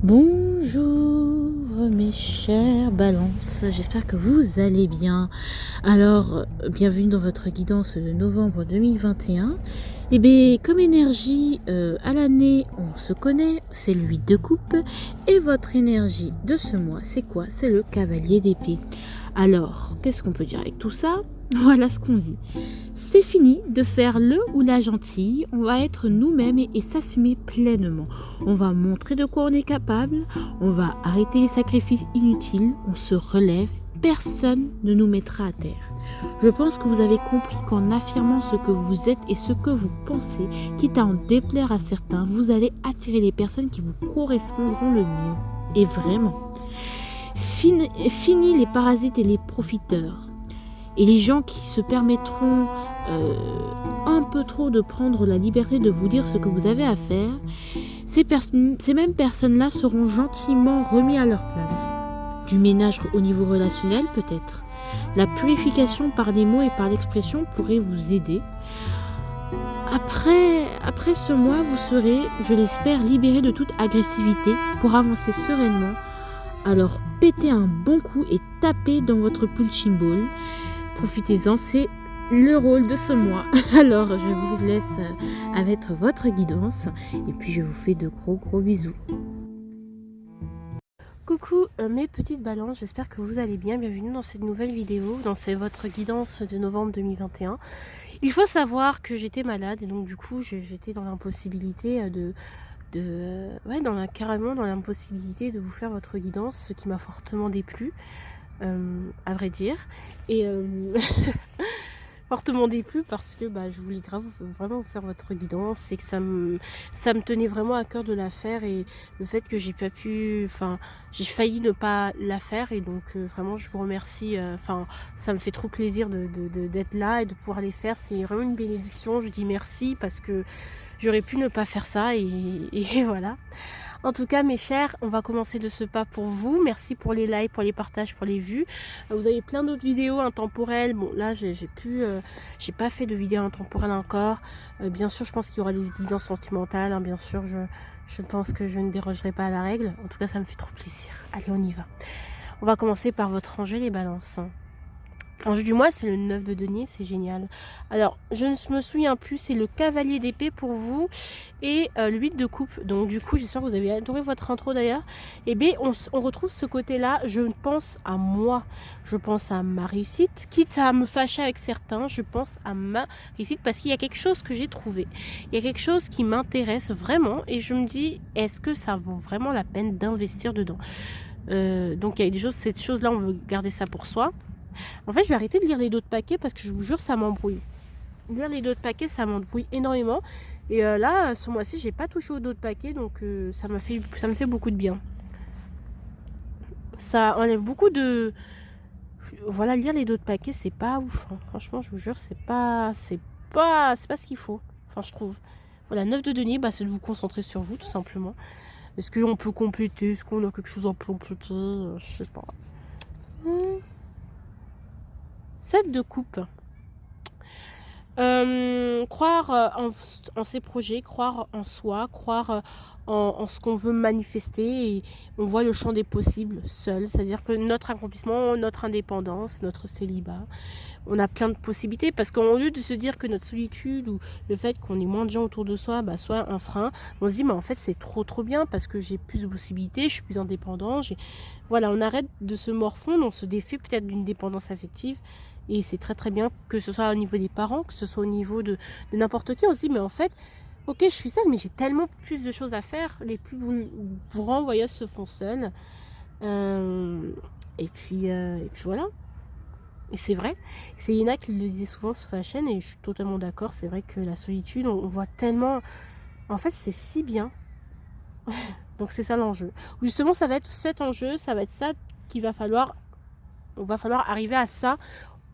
Bonjour mes chères balances, j'espère que vous allez bien. Alors, bienvenue dans votre guidance de novembre 2021. Et bien, comme énergie à l'année, on se connaît, c'est le 8 de coupe. Et votre énergie de ce mois, c'est quoi? C'est le cavalier d'épée. Alors, qu'est-ce qu'on peut dire avec tout ça? Voilà ce qu'on dit. C'est fini de faire le ou la gentille, on va être nous-mêmes et s'assumer pleinement. On va montrer de quoi on est capable, on va arrêter les sacrifices inutiles, on se relève, personne ne nous mettra à terre. Je pense que vous avez compris qu'en affirmant ce que vous êtes et ce que vous pensez, quitte à en déplaire à certains, vous allez attirer les personnes qui vous correspondront le mieux. Et vraiment. Fini les parasites et les profiteurs. Et les gens qui se permettront un peu trop de prendre la liberté de vous dire ce que vous avez à faire, ces mêmes personnes-là seront gentiment remis à leur place. Du ménage au niveau relationnel peut-être. La purification par les mots et par l'expression pourrait vous aider. Après ce mois, vous serez, je l'espère, libéré de toute agressivité pour avancer sereinement. Alors pétez un bon coup et tapez dans votre punching ball. Profitez-en, c'est le rôle de ce mois. Alors, je vous laisse avec votre guidance et puis je vous fais de gros bisous. Coucou mes petites balances, j'espère que vous allez bien. Bienvenue dans cette nouvelle vidéo, dans votre guidance de novembre 2021. Il faut savoir que j'étais malade et donc du coup j'étais dans l'impossibilité carrément dans l'impossibilité de vous faire votre guidance, ce qui m'a fortement déplu. À vrai dire, et fortement déplu parce que je voulais vraiment vous faire votre guidance et que ça me tenait vraiment à cœur de la faire, et le fait que j'ai failli ne pas la faire, et donc vraiment je vous remercie, ça me fait trop plaisir d'être là et de pouvoir les faire. C'est vraiment une bénédiction, je dis merci parce que j'aurais pu ne pas faire ça, et voilà. En tout cas mes chers, on va commencer de ce pas pour vous. Merci pour les likes, pour les partages, pour les vues. Vous avez plein d'autres vidéos intemporelles. Bon là j'ai pas fait de vidéo intemporelle encore. Bien sûr je pense qu'il y aura des guidances sentimentales, hein. Bien sûr je pense que je ne dérogerai pas à la règle. En tout cas ça me fait trop plaisir. Allez, on y va. On va commencer par votre enjeu les balances. L'enjeu du mois, c'est le 9 de denier, c'est génial. Alors, je ne me souviens plus, c'est le cavalier d'épée pour vous et le 8 de coupe. Donc du coup, j'espère que vous avez adoré votre intro d'ailleurs. Et bien, on retrouve ce côté-là, je pense à moi, je pense à ma réussite. Quitte à me fâcher avec certains, je pense à ma réussite parce qu'il y a quelque chose que j'ai trouvé. Il y a quelque chose qui m'intéresse vraiment et je me dis, est-ce que ça vaut vraiment la peine d'investir dedans? Donc il y a des choses, cette chose-là, on veut garder ça pour soi. En fait, je vais arrêter de lire les dos de paquets parce que je vous jure, ça m'embrouille. Lire les dos de paquets, ça m'embrouille énormément. Et là, ce mois-ci, j'ai pas touché aux dos de paquets, donc ça me fait beaucoup de bien. Ça enlève beaucoup de... Voilà, lire les dos de paquets, c'est pas ouf, hein. Franchement, je vous jure, c'est pas ce qu'il faut. Enfin, je trouve. Voilà, 9 de denier, c'est de vous concentrer sur vous, tout simplement. Est-ce qu'on peut compléter? Est-ce qu'on a quelque chose à compléter? Je sais pas. 7 de coupe. Croire en ses projets, croire en soi, croire en ce qu'on veut manifester, et on voit le champ des possibles seul, c'est-à-dire que notre accomplissement, notre indépendance, notre célibat, on a plein de possibilités, parce qu'au lieu de se dire que notre solitude ou le fait qu'on ait moins de gens autour de soi soit un frein, on se dit mais en fait c'est trop bien parce que j'ai plus de possibilités, je suis plus indépendant, voilà, on arrête de se morfondre, on se défait peut-être d'une dépendance affective. Et c'est très bien, que ce soit au niveau des parents, que ce soit au niveau de n'importe qui. On se dit, mais en fait, ok, je suis seule, mais j'ai tellement plus de choses à faire. Les plus grands voyages se font seuls. Et puis voilà. Et c'est vrai. C'est Yéna qui le disait souvent sur sa chaîne, et je suis totalement d'accord. C'est vrai que la solitude, on voit tellement... En fait, c'est si bien. Donc c'est ça l'enjeu. Justement, ça va être cet enjeu, ça va être ça qu'il va falloir... On va falloir arriver à ça,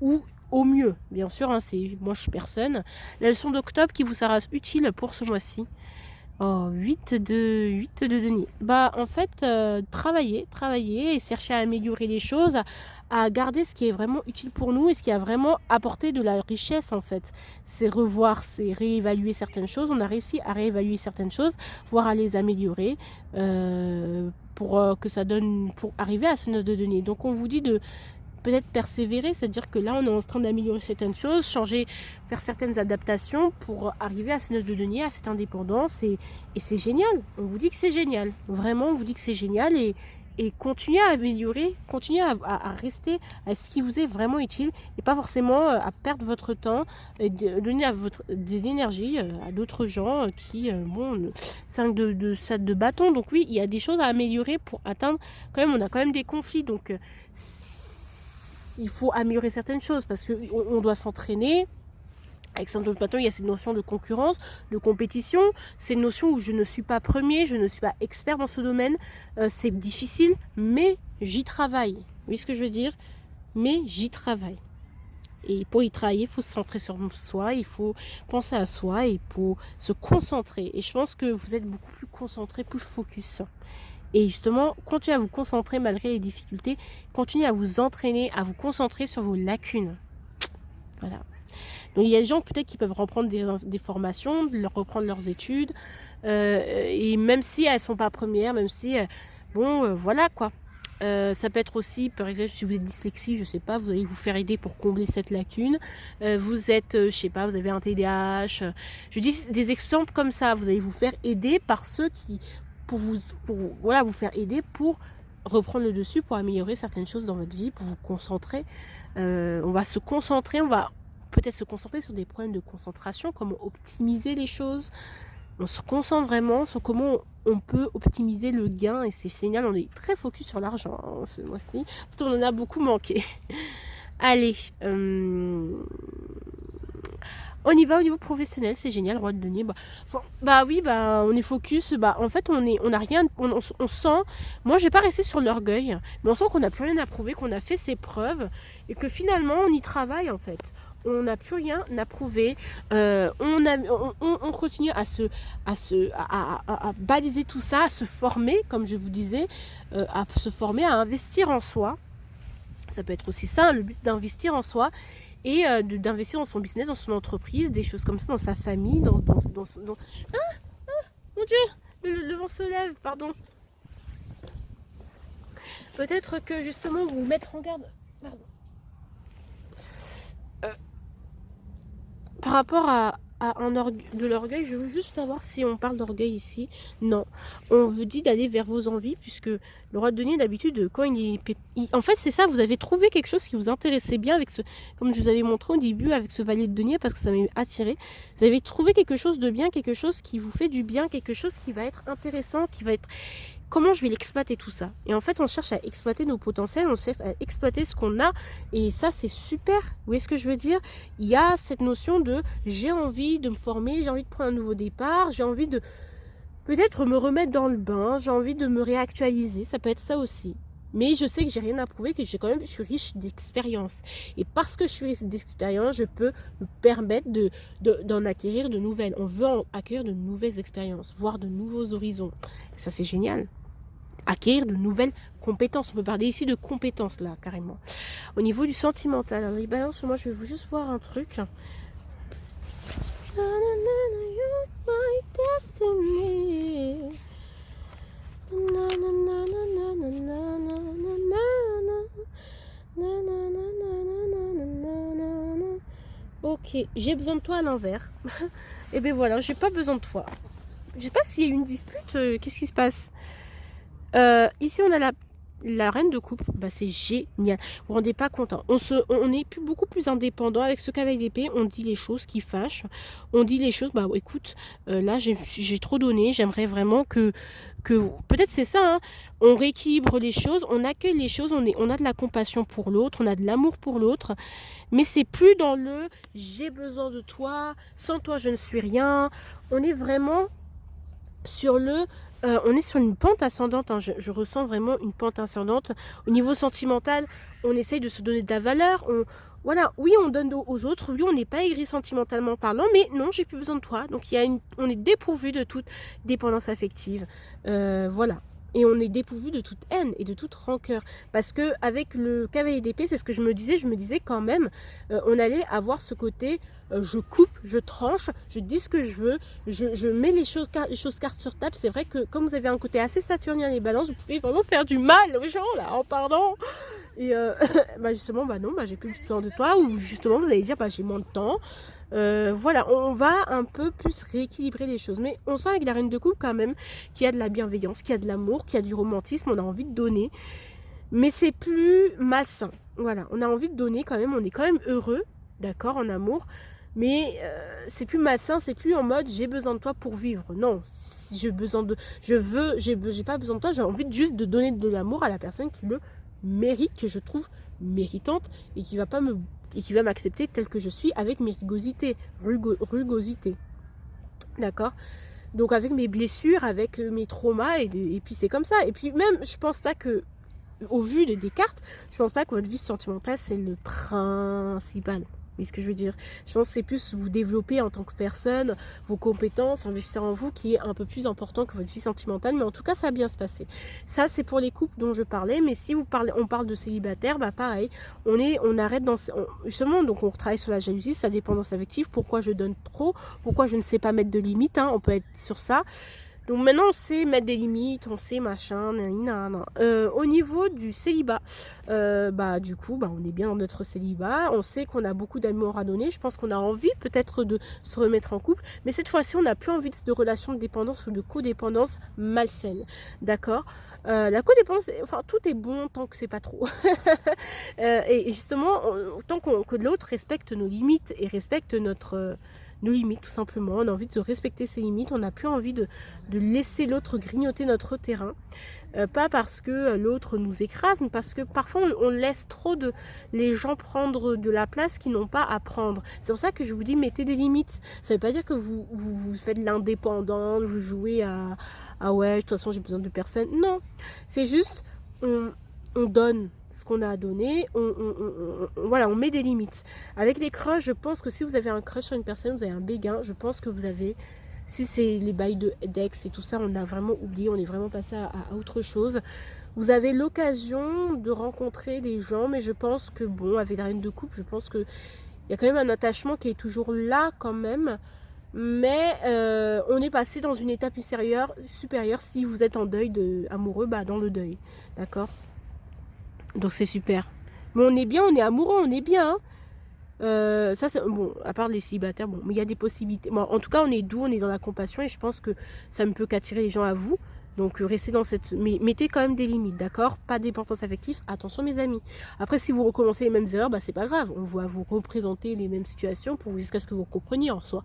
ou au mieux, bien sûr, hein, moi je suis personne. La leçon d'octobre qui vous sera utile pour ce mois-ci. Oh, 8 de denier. Bah, en fait, travailler et chercher à améliorer les choses, à garder ce qui est vraiment utile pour nous et ce qui a vraiment apporté de la richesse, en fait. C'est revoir, c'est réévaluer certaines choses. On a réussi à réévaluer certaines choses, voire à les améliorer, pour que ça donne, pour arriver à ce 9 de denier. Donc, on vous dit de peut-être persévérer, c'est-à-dire que là, on est en train d'améliorer certaines choses, changer, faire certaines adaptations pour arriver à ce 9 de denier, à cette indépendance. Et c'est génial. On vous dit que c'est génial. Vraiment, on vous dit que c'est génial. Et continuez à améliorer, continuez à rester à ce qui vous est vraiment utile et pas forcément à perdre votre temps et donner de l'énergie à d'autres gens qui, bon, 5 de bâton. Donc oui, il y a des choses à améliorer pour atteindre, quand même, on a quand même des conflits. Donc il faut améliorer certaines choses parce qu'on doit s'entraîner. Avec Saint Platon, il y a cette notion de concurrence, de compétition, cette notion où je ne suis pas premier, je ne suis pas expert dans ce domaine. C'est difficile, mais j'y travaille. Vous voyez ce que je veux dire? Mais j'y travaille. Et pour y travailler, il faut se centrer sur soi, il faut penser à soi, et il faut se concentrer. Et je pense que vous êtes beaucoup plus concentré, plus focus. Et justement, continuez à vous concentrer malgré les difficultés. Continuez à vous entraîner, à vous concentrer sur vos lacunes. Voilà. Donc il y a des gens peut-être qui peuvent reprendre des formations, reprendre leurs études. Et même si elles ne sont pas premières, même si... voilà quoi. Ça peut être aussi, par exemple, si vous êtes dyslexie, je sais pas, vous allez vous faire aider pour combler cette lacune. Vous êtes, je sais pas, vous avez un TDAH. Je dis des exemples comme ça. Vous allez vous faire aider par ceux qui, voilà, vous faire aider pour reprendre le dessus, pour améliorer certaines choses dans votre vie, pour vous concentrer. On va se concentrer, on va peut-être se concentrer sur des problèmes de concentration, comment optimiser les choses. On se concentre vraiment sur comment on peut optimiser le gain et c'est génial, on est très focus sur l'argent hein, ce mois-ci, on en a beaucoup manqué. Allez, on y va au niveau professionnel, c'est génial, roi de denier. Oui, on est focus. En fait, on a rien. On sent. Moi, j'ai pas resté sur l'orgueil, mais on sent qu'on n'a plus rien à prouver, qu'on a fait ses preuves et que finalement, on y travaille en fait. On n'a plus rien à prouver. On continue à baliser tout ça, à se former, comme je vous disais, à se former, à investir en soi. Ça peut être aussi ça, le but d'investir en soi et d'investir dans son business, dans son entreprise, des choses comme ça, dans sa famille, dans... Mon Dieu, le vent se lève, pardon. Peut-être que justement vous mettre en garde. Pardon. Par rapport à de l'orgueil, je veux juste savoir si on parle d'orgueil ici. Non, on vous dit d'aller vers vos envies, puisque le roi de denier, d'habitude, quand en fait, c'est ça, vous avez trouvé quelque chose qui vous intéressait bien, avec comme je vous avais montré au début, avec ce valet de denier, parce que ça m'a attiré. Vous avez trouvé quelque chose de bien, quelque chose qui vous fait du bien, quelque chose qui va être intéressant, qui va être... Comment je vais l'exploiter tout ça? Et en fait, on cherche à exploiter nos potentiels, on cherche à exploiter ce qu'on a. Et ça, c'est super. Vous voyez ce que je veux dire? Il y a cette notion de j'ai envie de me former, j'ai envie de prendre un nouveau départ, j'ai envie de peut-être me remettre dans le bain, j'ai envie de me réactualiser. Ça peut être ça aussi. Mais je sais que j'ai rien à prouver, que je suis riche d'expérience. Et parce que je suis riche d'expérience, je peux me permettre d'en acquérir de nouvelles. On veut acquérir de nouvelles expériences, voir de nouveaux horizons. Et ça, c'est génial. Acquérir de nouvelles compétences. On peut parler ici de compétences, là, carrément. Au niveau du sentimental, alors les balances, moi, je vais juste voir un truc. Ok, j'ai besoin de toi à l'envers. Et ben voilà, j'ai pas besoin de toi. Je sais pas s'il y a eu une dispute, qu'est-ce qui se passe? Ici, on a la reine de coupe. C'est génial. Vous vous rendez pas compte. Hein. On est beaucoup plus indépendant avec ce cavalier d'épée. On dit les choses qui fâchent. On dit les choses. Écoute, là, j'ai trop donné. J'aimerais vraiment que peut-être c'est ça. Hein, on rééquilibre les choses. On accueille les choses. On a de la compassion pour l'autre. On a de l'amour pour l'autre. Mais c'est plus dans le j'ai besoin de toi. Sans toi, je ne suis rien. On est vraiment Sur le, on est sur une pente ascendante, hein, je ressens vraiment une pente ascendante. Au niveau sentimental, on essaye de se donner de la valeur. Voilà, oui, on donne aux autres, oui, on n'est pas aigri sentimentalement parlant, mais non, j'ai plus besoin de toi. Donc on est dépourvu de toute dépendance affective. Voilà. Et on est dépourvu de toute haine et de toute rancœur. Parce que avec le cavalier d'épée, c'est ce que je me disais quand même, on allait avoir ce côté, je coupe, je tranche, je dis ce que je veux, je mets les choses cartes sur table. C'est vrai que comme vous avez un côté assez saturnien les balances, vous pouvez vraiment faire du mal aux gens là, en parlant. Et bah justement, bah non, bah j'ai plus du temps de toi, ou justement vous allez dire, bah j'ai moins de temps. Voilà, on va un peu plus rééquilibrer les choses. Mais on sent avec la reine de coupe quand même qu'il y a de la bienveillance, qu'il y a de l'amour, qu'il y a du romantisme, on a envie de donner. Mais c'est plus malsain. Voilà, on a envie de donner quand même, on est quand même heureux, d'accord, en amour. Mais c'est plus malsain, c'est plus en mode j'ai besoin de toi pour vivre. Non, si j'ai besoin de, j'ai pas besoin de toi, j'ai envie juste de donner de l'amour à la personne qui le mérite, que je trouve méritante et qui va pas me et qui va m'accepter telle que je suis avec mes rugosités. D'accord? Donc avec mes blessures, avec mes traumas et puis c'est comme ça. Et puis même, je pense pas que au vu des cartes, je pense pas que votre vie sentimentale c'est le principal. Mais ce que je veux dire, je pense que c'est plus vous développer en tant que personne, vos compétences, investir en vous qui est un peu plus important que votre vie sentimentale. Mais en tout cas, ça va bien se passer. Ça, c'est pour les couples dont je parlais. Mais si on parle de célibataire, bah pareil, on arrête justement, donc on travaille sur la jalousie, sur la dépendance affective. Pourquoi je donne trop? Pourquoi je ne sais pas mettre de limites, hein, on peut être sur ça. Donc maintenant on sait mettre des limites, on sait machin, au niveau du célibat, bah du coup bah, on est bien dans notre célibat, on sait qu'on a beaucoup d'amour à donner, je pense qu'on a envie peut-être de se remettre en couple, mais cette fois-ci on n'a plus envie de relations de dépendance ou de codépendance malsaine, d'accord. La codépendance, enfin tout est bon tant que c'est pas trop. Et justement, tant que l'autre respecte nos limites et respecte nos limites tout simplement, on a envie de respecter ses limites, on n'a plus envie de laisser l'autre grignoter notre terrain, pas parce que l'autre nous écrase, mais parce que parfois on laisse trop les gens prendre de la place qu'ils n'ont pas à prendre. C'est pour ça que je vous dis mettez des limites. Ça veut pas dire que vous faites l'indépendant, vous jouez à ouais de toute façon j'ai besoin de personne. Non, c'est juste on donne ce qu'on a à donner, voilà, on met des limites. Avec les crushs, je pense que si vous avez un crush sur une personne, vous avez un béguin, je pense que vous avez, si c'est les bails d'ex et tout ça, on a vraiment oublié, on est vraiment passé à autre chose. Vous avez l'occasion de rencontrer des gens, mais je pense que bon, avec la reine de coupe, je pense que il y a quand même un attachement qui est toujours là quand même. Mais on est passé dans une étape supérieure si vous êtes en deuil amoureux, bah dans le deuil, d'accord. Donc c'est super. Mais on est bien, on est amoureux, on est bien. Ça c'est bon, à part les célibataires, bon, mais il y a des possibilités. Bon, en tout cas, on est doux, on est dans la compassion et je pense que ça ne peut qu'attirer les gens à vous. Donc restez dans cette. Mais mettez quand même des limites, d'accord? Pas d'importance affective. Attention mes amis. Après, si vous recommencez les mêmes erreurs, bah c'est pas grave. On va vous représenter les mêmes situations pour jusqu'à ce que vous compreniez en soi.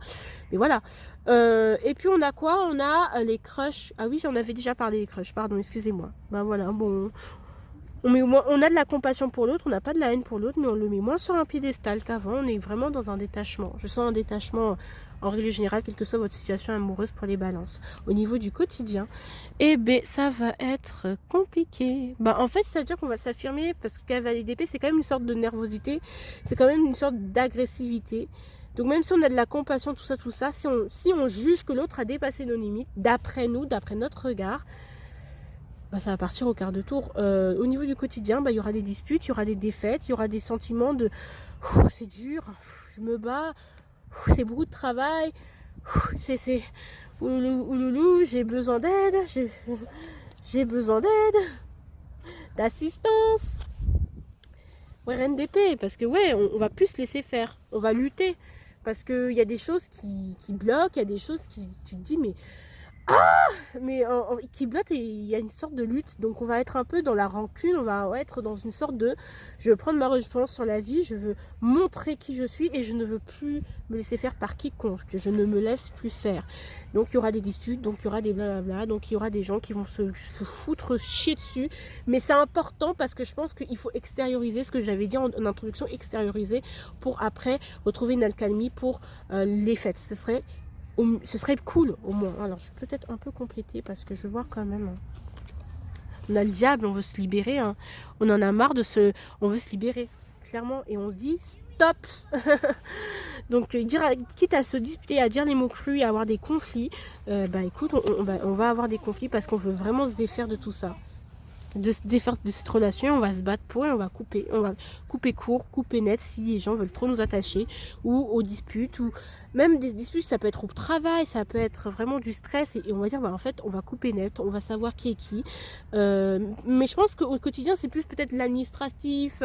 Mais voilà. Et puis on a quoi? On a les crushs. Ah oui, j'en avais déjà parlé les crushs. Pardon, excusez-moi. Bah voilà, bon. On a de la compassion pour l'autre, on n'a pas de la haine pour l'autre, mais on le met moins sur un piédestal qu'avant. On est vraiment dans un détachement. Je sens un détachement en règle générale, quelle que soit votre situation amoureuse pour les balances. Au niveau du quotidien, eh ben ça va être compliqué. Bah en fait, c'est-à-dire qu'on va s'affirmer parce que cavalier d'épée, c'est quand même une sorte de nervosité, c'est quand même une sorte d'agressivité. Donc même si on a de la compassion, tout ça, si on juge que l'autre a dépassé nos limites, d'après nous, d'après notre regard, bah, ça va partir au quart de tour. Au niveau du quotidien, bah, il y aura des disputes, il y aura des défaites, il y aura des sentiments de c'est dur, je me bats, c'est beaucoup de travail, c'est ouloulou, j'ai besoin d'aide, j'ai besoin d'aide, d'assistance. Ouais, reine d'épée, parce que ouais, on va plus se laisser faire, on va lutter. Parce qu'il y a des choses qui bloquent, il y a des choses qui tu te dis mais qui bloque et il y a une sorte de lutte, donc on va être un peu dans la rancune, on va être dans une sorte de je veux prendre ma revanche sur la vie, je veux montrer qui je suis et je ne veux plus me laisser faire par quiconque, je ne me laisse plus faire. Donc il y aura des disputes, donc il y aura des blablabla, donc il y aura des gens qui vont se foutre chier dessus, mais c'est important parce que je pense qu'il faut extérioriser ce que j'avais dit en introduction, extérioriser pour après retrouver une accalmie pour les fêtes. Ce serait ce serait cool au moins. Alors je vais peut-être un peu compléter parce que je vois quand même. On a le diable, on veut se libérer. Hein. On en a marre de se... On veut se libérer, clairement. Et on se dit, stop. Donc, quitte à se disputer, à dire les mots crus et à avoir des conflits, bah écoute, on va avoir des conflits parce qu'on veut vraiment se défaire de tout ça. De se défaire de cette relation, on va se battre pour et on va couper court, couper net si les gens veulent trop nous attacher ou aux disputes ou même des disputes, ça peut être au travail, ça peut être vraiment du stress et on va dire bah en fait on va couper net, on va savoir qui est qui. Mais je pense qu'au quotidien c'est plus peut-être l'administratif,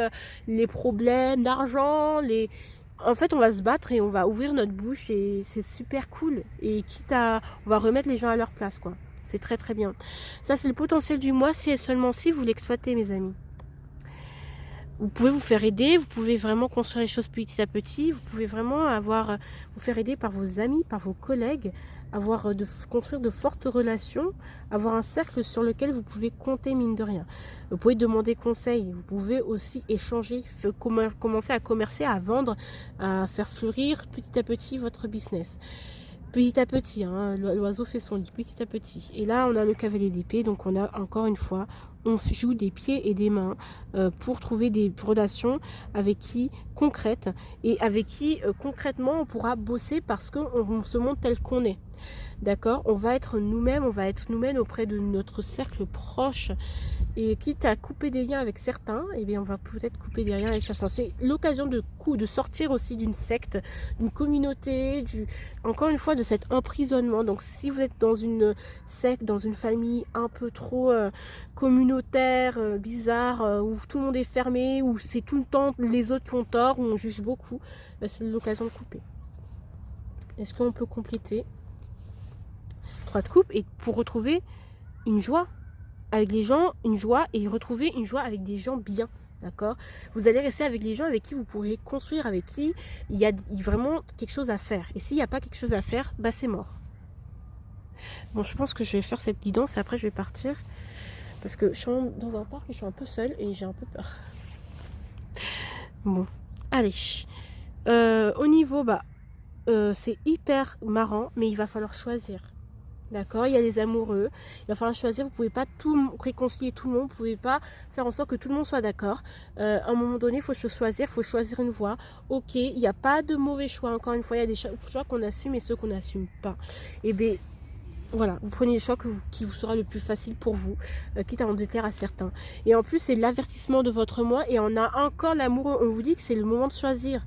les problèmes d'argent, en fait, on va se battre et on va ouvrir notre bouche et c'est super cool. Et on va remettre les gens à leur place, quoi. C'est très très bien. Ça, c'est le potentiel du mois si et seulement si vous l'exploitez, mes amis. Vous pouvez vous faire aider, vous pouvez vraiment construire les choses petit à petit, vous pouvez vraiment vous faire aider par vos amis, par vos collègues, construire de fortes relations, avoir un cercle sur lequel vous pouvez compter mine de rien. Vous pouvez demander conseil, vous pouvez aussi échanger, commencer à commercer, à vendre, à faire fleurir petit à petit votre business. Petit à petit, hein, l'oiseau fait son lit, petit à petit. Et là, on a le cavalier d'épée, donc on a encore une fois, on joue des pieds et des mains pour trouver des relations avec qui concrètes et avec qui concrètement on pourra bosser parce qu'on se montre tel qu'on est. D'accord? On va être nous-mêmes auprès de notre cercle proche. Et quitte à couper des liens avec certains, eh bien on va peut-être couper des liens avec certains. C'est l'occasion de sortir aussi d'une secte, d'une communauté, encore une fois de cet emprisonnement. Donc si vous êtes dans une secte, dans une famille un peu trop communautaire, bizarre, où tout le monde est fermé, où c'est tout le temps les autres qui ont tort, où on juge beaucoup, c'est l'occasion de couper. Est-ce qu'on peut compléter 3 de coupe et pour retrouver une joie avec les gens, une joie et retrouver une joie avec des gens bien, d'accord? Vous allez rester avec les gens avec qui vous pourrez construire, avec qui il y a vraiment quelque chose à faire. Et s'il n'y a pas quelque chose à faire, bah c'est mort. Bon, je pense que je vais faire cette guidance et après je vais partir parce que je suis dans un parc et je suis un peu seule et j'ai un peu peur. Bon, allez. Au niveau, c'est hyper marrant, mais il va falloir choisir. D'accord, il y a les amoureux, il va falloir choisir, vous ne pouvez pas tout réconcilier tout le monde, vous ne pouvez pas faire en sorte que tout le monde soit d'accord. À un moment donné, il faut choisir une voie. Ok, il n'y a pas de mauvais choix, encore une fois, il y a des choix qu'on assume et ceux qu'on n'assume pas. Et bien, voilà, vous prenez le choix qui vous sera le plus facile pour vous, quitte à en déplaire à certains. Et en plus, c'est l'avertissement de votre moi et on a encore l'amoureux, on vous dit que c'est le moment de choisir,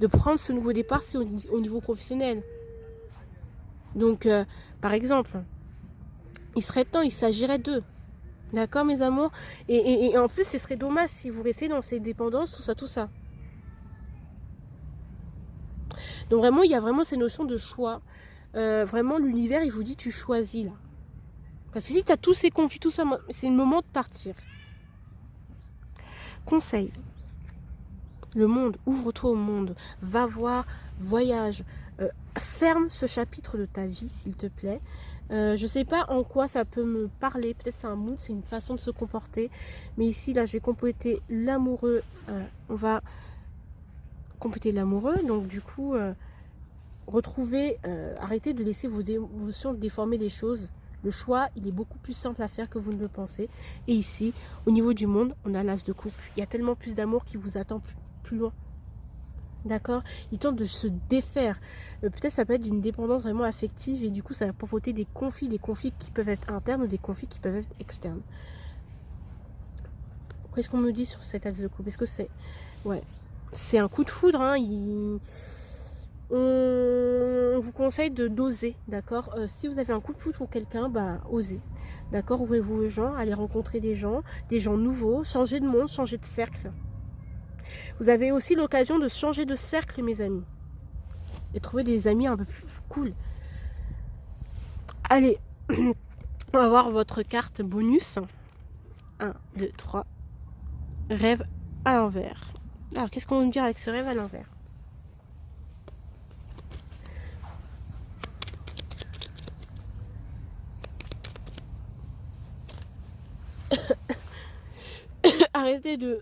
de prendre ce nouveau départ, c'est au niveau professionnel. Donc, par exemple, il serait temps, il s'agirait d'eux. D'accord, mes amours? Et en plus, ce serait dommage si vous restez dans ces dépendances, tout ça, tout ça. Donc vraiment, il y a vraiment ces notions de choix. Vraiment, l'univers, il vous dit, tu choisis là. Parce que si tu as tous ces conflits, tout ça, c'est le moment de partir. Conseil. Le monde, ouvre-toi au monde. Va voir, voyage. Ferme ce chapitre de ta vie, s'il te plaît. Je sais pas en quoi ça peut me parler. Peut-être c'est un mood, c'est une façon de se comporter. Mais ici, là, je vais compléter l'amoureux. On va compléter l'amoureux. Donc, du coup, retrouver, arrêtez de laisser vos émotions déformer les choses. Le choix, il est beaucoup plus simple à faire que vous ne le pensez. Et ici, au niveau du monde, on a l'as de coupe. Il y a tellement plus d'amour qui vous attend plus loin. D'accord? Il tente de se défaire. Peut-être ça peut être d'une dépendance vraiment affective et du coup ça va provoquer des conflits qui peuvent être internes ou des conflits qui peuvent être externes. Qu'est-ce qu'on me dit sur cette as de coupe? Est-ce que c'est... Ouais. C'est un coup de foudre, hein. On vous conseille de doser, d'accord? Si vous avez un coup de foudre pour quelqu'un, osez. D'accord? Ouvrez-vous aux gens, allez rencontrer des gens nouveaux, changer de monde, changer de cercle. Vous avez aussi l'occasion de changer de cercle, mes amis. Et trouver des amis un peu plus cool. Allez, on va voir votre carte bonus. 1, 2, 3. Rêve à l'envers. Alors, qu'est-ce qu'on veut me dire avec ce rêve à l'envers? Arrêtez de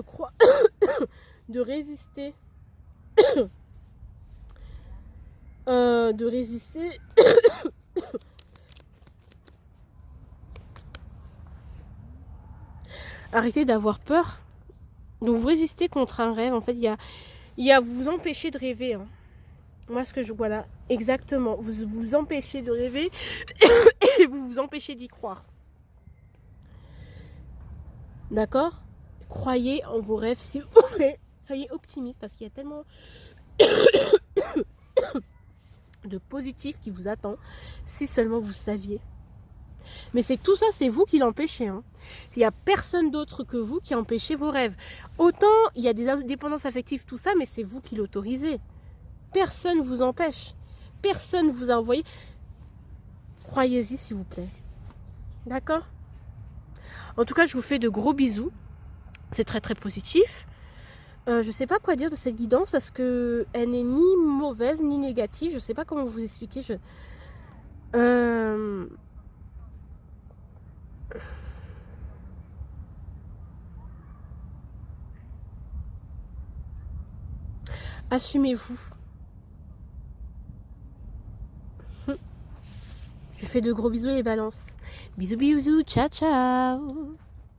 croire, de résister de résister. Arrêtez d'avoir peur. Donc vous résistez contre un rêve. En fait, il y a vous empêcher de rêver. Hein. Moi, ce que je vois là, exactement. Vous vous empêchez de rêver et vous vous empêchez d'y croire. D'accord? Croyez en vos rêves, s'il vous plaît. Soyez optimiste parce qu'il y a tellement de positif qui vous attend. Si seulement vous saviez. Mais c'est tout ça, c'est vous qui l'empêchez. Hein. Il n'y a personne d'autre que vous qui empêchez vos rêves. Autant il y a des dépendances affectives, tout ça, mais c'est vous qui l'autorisez. Personne ne vous empêche. Personne ne vous a envoyé. Croyez-y, s'il vous plaît. D'accord? En tout cas, je vous fais de gros bisous. C'est très très positif. Je ne sais pas quoi dire de cette guidance parce que elle n'est ni mauvaise ni négative. Je ne sais pas comment vous expliquer. Assumez-vous. Je fais de gros bisous les balances. Bisous bisous, ciao ciao.